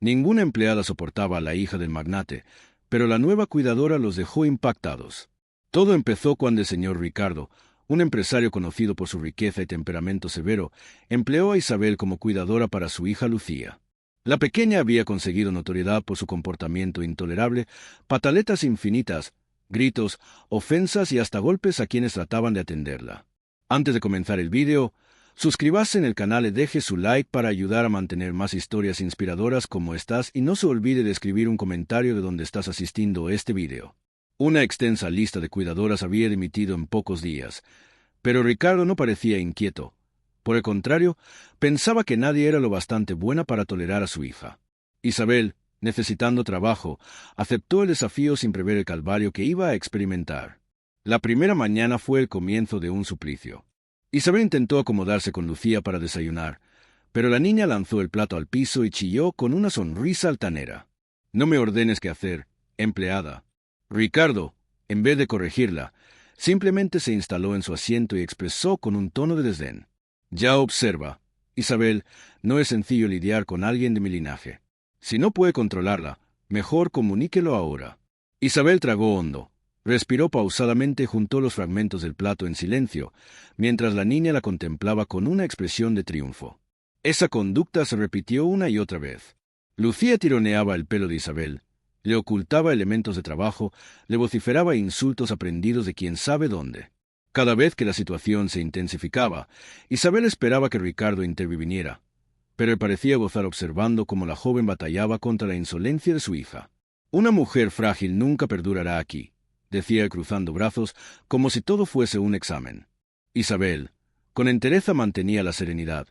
Ninguna empleada soportaba a la hija del magnate, pero la nueva cuidadora los dejó impactados. Todo empezó cuando el señor Ricardo, un empresario conocido por su riqueza y temperamento severo, empleó a Isabel como cuidadora para su hija Lucía. La pequeña había conseguido notoriedad por su comportamiento intolerable, pataletas infinitas, gritos, ofensas y hasta golpes a quienes trataban de atenderla. Antes de comenzar el vídeo, suscríbase en el canal y deje su like para ayudar a mantener más historias inspiradoras como estas y no se olvide de escribir un comentario de donde estás asistiendo a este vídeo. Una extensa lista de cuidadoras había dimitido en pocos días, pero Ricardo no parecía inquieto. Por el contrario, pensaba que nadie era lo bastante buena para tolerar a su hija. Isabel, necesitando trabajo, aceptó el desafío sin prever el calvario que iba a experimentar. La primera mañana fue el comienzo de un suplicio. Isabel intentó acomodarse con Lucía para desayunar, pero la niña lanzó el plato al piso y chilló con una sonrisa altanera. «No me ordenes qué hacer, empleada». Ricardo, en vez de corregirla, simplemente se instaló en su asiento y expresó con un tono de desdén: «Ya observa, Isabel, no es sencillo lidiar con alguien de mi linaje. Si no puede controlarla, mejor comuníquelo ahora». Isabel tragó hondo, respiró pausadamente y juntó los fragmentos del plato en silencio, mientras la niña la contemplaba con una expresión de triunfo. Esa conducta se repitió una y otra vez. Lucía tironeaba el pelo de Isabel, le ocultaba elementos de trabajo, le vociferaba insultos aprendidos de quién sabe dónde. Cada vez que la situación se intensificaba, Isabel esperaba que Ricardo interviniera, pero él parecía gozar observando cómo la joven batallaba contra la insolencia de su hija. «Una mujer frágil nunca perdurará aquí», decía cruzando brazos, como si todo fuese un examen. Isabel, con entereza mantenía la serenidad,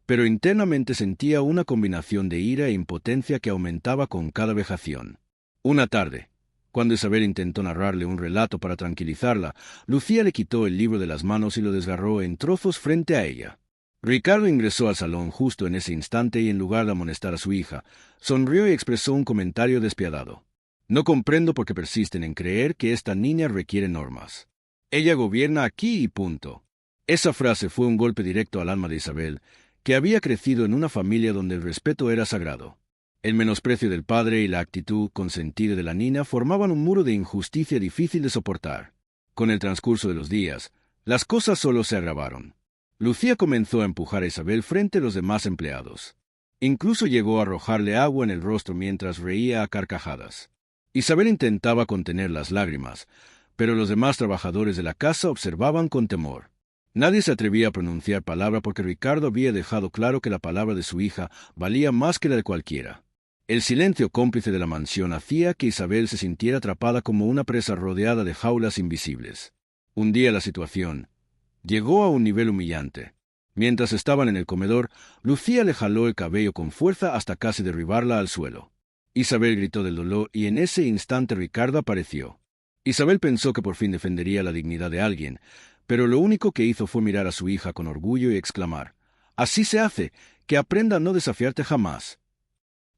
pero internamente sentía una combinación de ira e impotencia que aumentaba con cada vejación. Una tarde, cuando Isabel intentó narrarle un relato para tranquilizarla, Lucía le quitó el libro de las manos y lo desgarró en trozos frente a ella. Ricardo ingresó al salón justo en ese instante y en lugar de amonestar a su hija, sonrió y expresó un comentario despiadado. «No comprendo por qué persisten en creer que esta niña requiere normas. Ella gobierna aquí y punto». Esa frase fue un golpe directo al alma de Isabel, que había crecido en una familia donde el respeto era sagrado. El menosprecio del padre y la actitud consentida de la niña formaban un muro de injusticia difícil de soportar. Con el transcurso de los días, las cosas solo se agravaron. Lucía comenzó a empujar a Isabel frente a los demás empleados. Incluso llegó a arrojarle agua en el rostro mientras reía a carcajadas. Isabel intentaba contener las lágrimas, pero los demás trabajadores de la casa observaban con temor. Nadie se atrevía a pronunciar palabra porque Ricardo había dejado claro que la palabra de su hija valía más que la de cualquiera. El silencio cómplice de la mansión hacía que Isabel se sintiera atrapada como una presa rodeada de jaulas invisibles. Un día la situación llegó a un nivel humillante. Mientras estaban en el comedor, Lucía le jaló el cabello con fuerza hasta casi derribarla al suelo. Isabel gritó del dolor y en ese instante Ricardo apareció. Isabel pensó que por fin defendería la dignidad de alguien, pero lo único que hizo fue mirar a su hija con orgullo y exclamar: «Así se hace, que aprenda a no desafiarte jamás».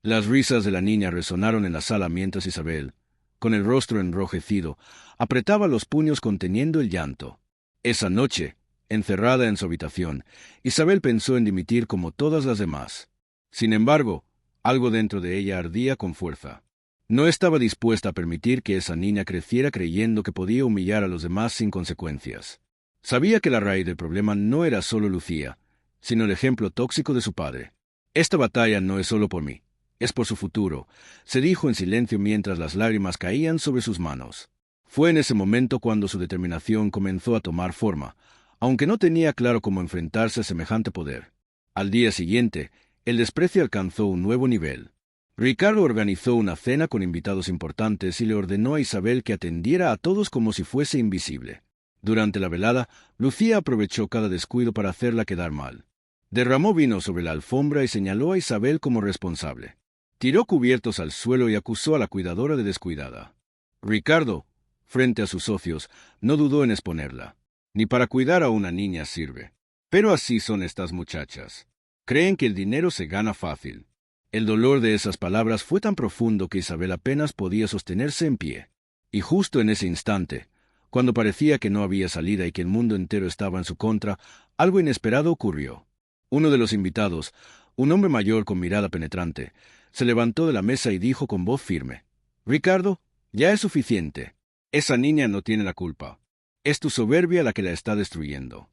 Las risas de la niña resonaron en la sala mientras Isabel, con el rostro enrojecido, apretaba los puños conteniendo el llanto. Esa noche, encerrada en su habitación, Isabel pensó en dimitir como todas las demás. Sin embargo, algo dentro de ella ardía con fuerza. No estaba dispuesta a permitir que esa niña creciera creyendo que podía humillar a los demás sin consecuencias. Sabía que la raíz del problema no era solo Lucía, sino el ejemplo tóxico de su padre. «Esta batalla no es solo por mí, es por su futuro», se dijo en silencio mientras las lágrimas caían sobre sus manos. Fue en ese momento cuando su determinación comenzó a tomar forma, aunque no tenía claro cómo enfrentarse a semejante poder. Al día siguiente, el desprecio alcanzó un nuevo nivel. Ricardo organizó una cena con invitados importantes y le ordenó a Isabel que atendiera a todos como si fuese invisible. Durante la velada, Lucía aprovechó cada descuido para hacerla quedar mal. Derramó vino sobre la alfombra y señaló a Isabel como responsable. Tiró cubiertos al suelo y acusó a la cuidadora de descuidada. Ricardo, frente a sus socios, no dudó en exponerla. Ni para cuidar a una niña sirve. Pero así son estas muchachas. Creen que el dinero se gana fácil. El dolor de esas palabras fue tan profundo que Isabel apenas podía sostenerse en pie. Y justo en ese instante, cuando parecía que no había salida y que el mundo entero estaba en su contra, algo inesperado ocurrió. Uno de los invitados, un hombre mayor con mirada penetrante, Se levantó de la mesa y dijo con voz firme: «Ricardo, ya es suficiente. Esa niña no tiene la culpa. Es tu soberbia la que la está destruyendo».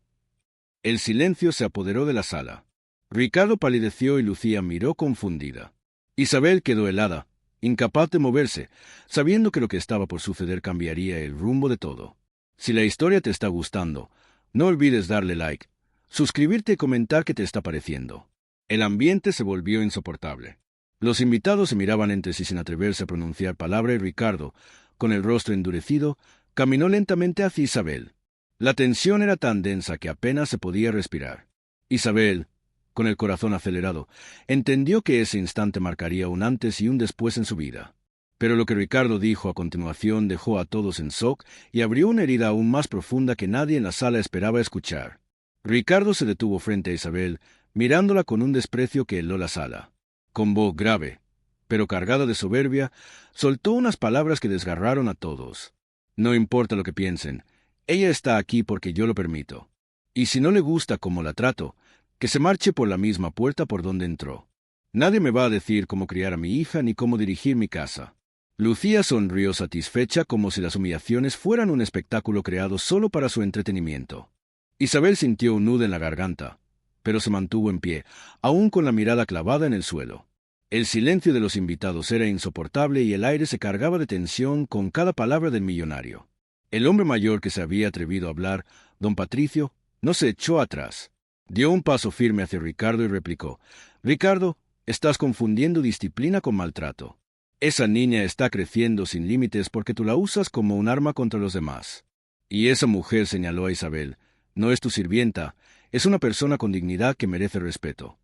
El silencio se apoderó de la sala. Ricardo palideció y Lucía miró confundida. Isabel quedó helada, incapaz de moverse, sabiendo que lo que estaba por suceder cambiaría el rumbo de todo. Si la historia te está gustando, no olvides darle like, suscribirte y comentar qué te está pareciendo. El ambiente se volvió insoportable. Los invitados se miraban entre sí sin atreverse a pronunciar palabra y Ricardo, con el rostro endurecido, caminó lentamente hacia Isabel. La tensión era tan densa que apenas se podía respirar. Isabel, con el corazón acelerado, entendió que ese instante marcaría un antes y un después en su vida. Pero lo que Ricardo dijo a continuación dejó a todos en shock y abrió una herida aún más profunda que nadie en la sala esperaba escuchar. Ricardo se detuvo frente a Isabel, mirándola con un desprecio que heló la sala. Con voz grave, pero cargada de soberbia, soltó unas palabras que desgarraron a todos. «No importa lo que piensen, ella está aquí porque yo lo permito. Y si no le gusta cómo la trato, que se marche por la misma puerta por donde entró. Nadie me va a decir cómo criar a mi hija ni cómo dirigir mi casa». Lucía sonrió satisfecha como si las humillaciones fueran un espectáculo creado solo para su entretenimiento. Isabel sintió un nudo en la garganta, pero se mantuvo en pie, aún con la mirada clavada en el suelo. El silencio de los invitados era insoportable y el aire se cargaba de tensión con cada palabra del millonario. El hombre mayor que se había atrevido a hablar, don Patricio, no se echó atrás. Dio un paso firme hacia Ricardo y replicó: «Ricardo, estás confundiendo disciplina con maltrato. Esa niña está creciendo sin límites porque tú la usas como un arma contra los demás. Y esa mujer», señaló a Isabel, «no es tu sirvienta, es una persona con dignidad que merece respeto».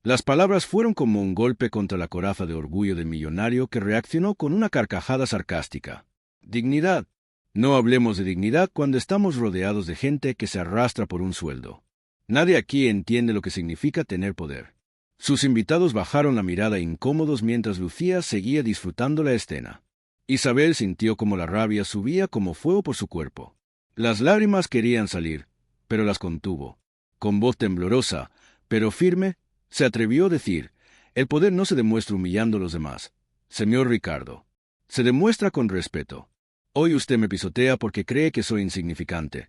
Las palabras fueron como un golpe contra la coraza de orgullo del millonario, que reaccionó con una carcajada sarcástica. «Dignidad. No hablemos de dignidad cuando estamos rodeados de gente que se arrastra por un sueldo. Nadie aquí entiende lo que significa tener poder». Sus invitados bajaron la mirada incómodos mientras Lucía seguía disfrutando la escena. Isabel sintió como la rabia subía como fuego por su cuerpo. Las lágrimas querían salir, pero las contuvo. Con voz temblorosa, pero firme, se atrevió a decir: «El poder no se demuestra humillando a los demás, señor Ricardo. Se demuestra con respeto. Hoy usted me pisotea porque cree que soy insignificante,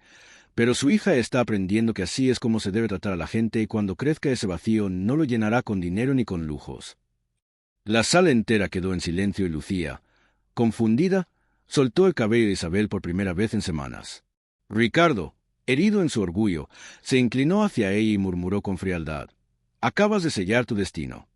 pero su hija está aprendiendo que así es como se debe tratar a la gente y cuando crezca ese vacío no lo llenará con dinero ni con lujos». La sala entera quedó en silencio y Lucía, confundida, soltó el cabello de Isabel por primera vez en semanas. Ricardo, herido en su orgullo, se inclinó hacia ella y murmuró con frialdad: «Acabas de sellar tu destino».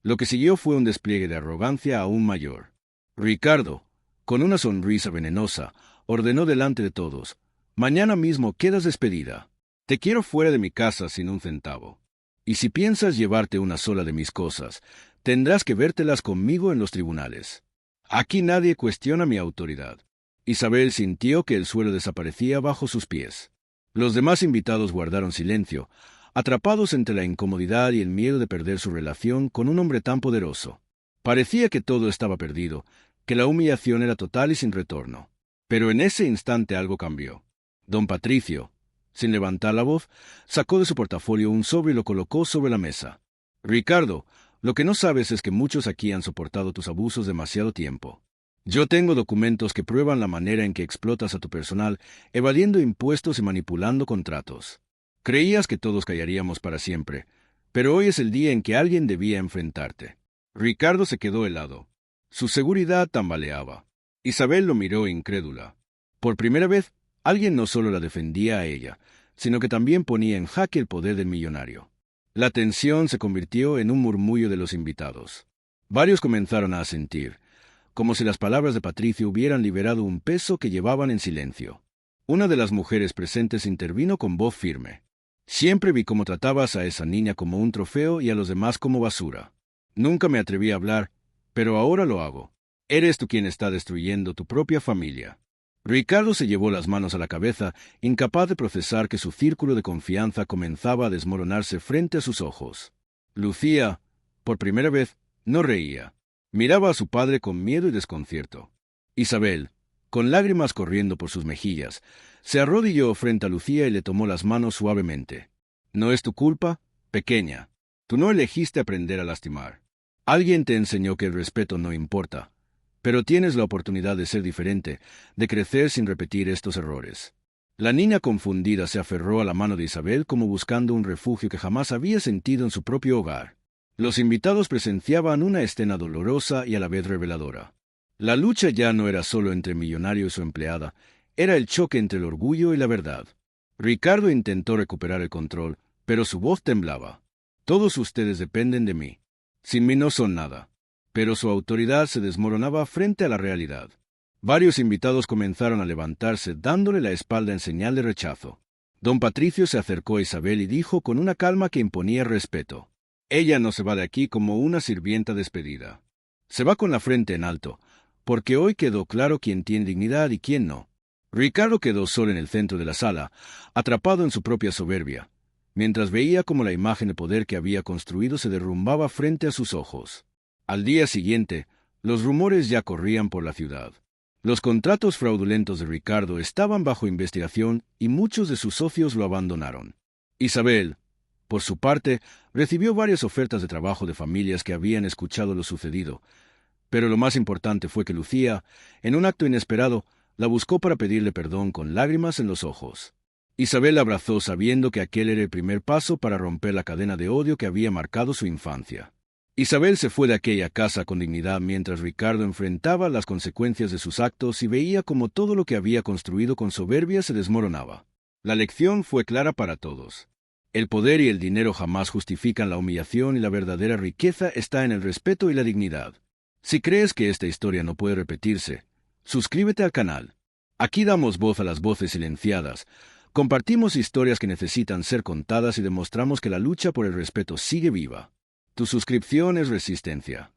Lo que siguió fue un despliegue de arrogancia aún mayor. Ricardo, con una sonrisa venenosa, ordenó delante de todos: «Mañana mismo quedas despedida. Te quiero fuera de mi casa sin un centavo. Y si piensas llevarte una sola de mis cosas, tendrás que vértelas conmigo en los tribunales. Aquí nadie cuestiona mi autoridad». Isabel sintió que el suelo desaparecía bajo sus pies. Los demás invitados guardaron silencio, atrapados entre la incomodidad y el miedo de perder su relación con un hombre tan poderoso. Parecía que todo estaba perdido, que la humillación era total y sin retorno. Pero en ese instante algo cambió. Don Patricio, sin levantar la voz, sacó de su portafolio un sobre y lo colocó sobre la mesa. «Ricardo, lo que no sabes es que muchos aquí han soportado tus abusos demasiado tiempo. Yo tengo documentos que prueban la manera en que explotas a tu personal, evadiendo impuestos y manipulando contratos. Creías que todos callaríamos para siempre, pero hoy es el día en que alguien debía enfrentarte». Ricardo se quedó helado. Su seguridad tambaleaba. Isabel lo miró incrédula. Por primera vez, alguien no solo la defendía a ella, sino que también ponía en jaque el poder del millonario. La tensión se convirtió en un murmullo de los invitados. Varios comenzaron a asentir, como si las palabras de Patricio hubieran liberado un peso que llevaban en silencio. Una de las mujeres presentes intervino con voz firme: «Siempre vi cómo tratabas a esa niña como un trofeo y a los demás como basura. Nunca me atreví a hablar, pero ahora lo hago. Eres tú quien está destruyendo tu propia familia». Ricardo se llevó las manos a la cabeza, incapaz de procesar que su círculo de confianza comenzaba a desmoronarse frente a sus ojos. Lucía, por primera vez, no reía. Miraba a su padre con miedo y desconcierto. Isabel, con lágrimas corriendo por sus mejillas, se arrodilló frente a Lucía y le tomó las manos suavemente. «No es tu culpa, pequeña. Tú no elegiste aprender a lastimar. Alguien te enseñó que el respeto no importa, pero tienes la oportunidad de ser diferente, de crecer sin repetir estos errores. La niña confundida se aferró a la mano de Isabel como buscando un refugio que jamás había sentido en su propio hogar. Los invitados presenciaban una escena dolorosa y a la vez reveladora. La lucha ya no era solo entre millonario y su empleada, era el choque entre el orgullo y la verdad. Ricardo intentó recuperar el control, pero su voz temblaba. Todos ustedes dependen de mí. Sin mí no son nada. Pero su autoridad se desmoronaba frente a la realidad. Varios invitados comenzaron a levantarse, dándole la espalda en señal de rechazo. Don Patricio se acercó a Isabel y dijo con una calma que imponía respeto: «Ella no se va de aquí como una sirvienta despedida. Se va con la frente en alto, porque hoy quedó claro quién tiene dignidad y quién no». Ricardo quedó solo en el centro de la sala, atrapado en su propia soberbia, mientras veía cómo la imagen de poder que había construido se derrumbaba frente a sus ojos. Al día siguiente, los rumores ya corrían por la ciudad. Los contratos fraudulentos de Ricardo estaban bajo investigación y muchos de sus socios lo abandonaron. Isabel, por su parte, recibió varias ofertas de trabajo de familias que habían escuchado lo sucedido, pero lo más importante fue que Lucía, en un acto inesperado, la buscó para pedirle perdón con lágrimas en los ojos. Isabel la abrazó sabiendo que aquel era el primer paso para romper la cadena de odio que había marcado su infancia. Isabel se fue de aquella casa con dignidad mientras Ricardo enfrentaba las consecuencias de sus actos y veía cómo todo lo que había construido con soberbia se desmoronaba. La lección fue clara para todos. El poder y el dinero jamás justifican la humillación y la verdadera riqueza está en el respeto y la dignidad. Si crees que esta historia no puede repetirse, suscríbete al canal. Aquí damos voz a las voces silenciadas, compartimos historias que necesitan ser contadas y demostramos que la lucha por el respeto sigue viva. Tu suscripción es resistencia.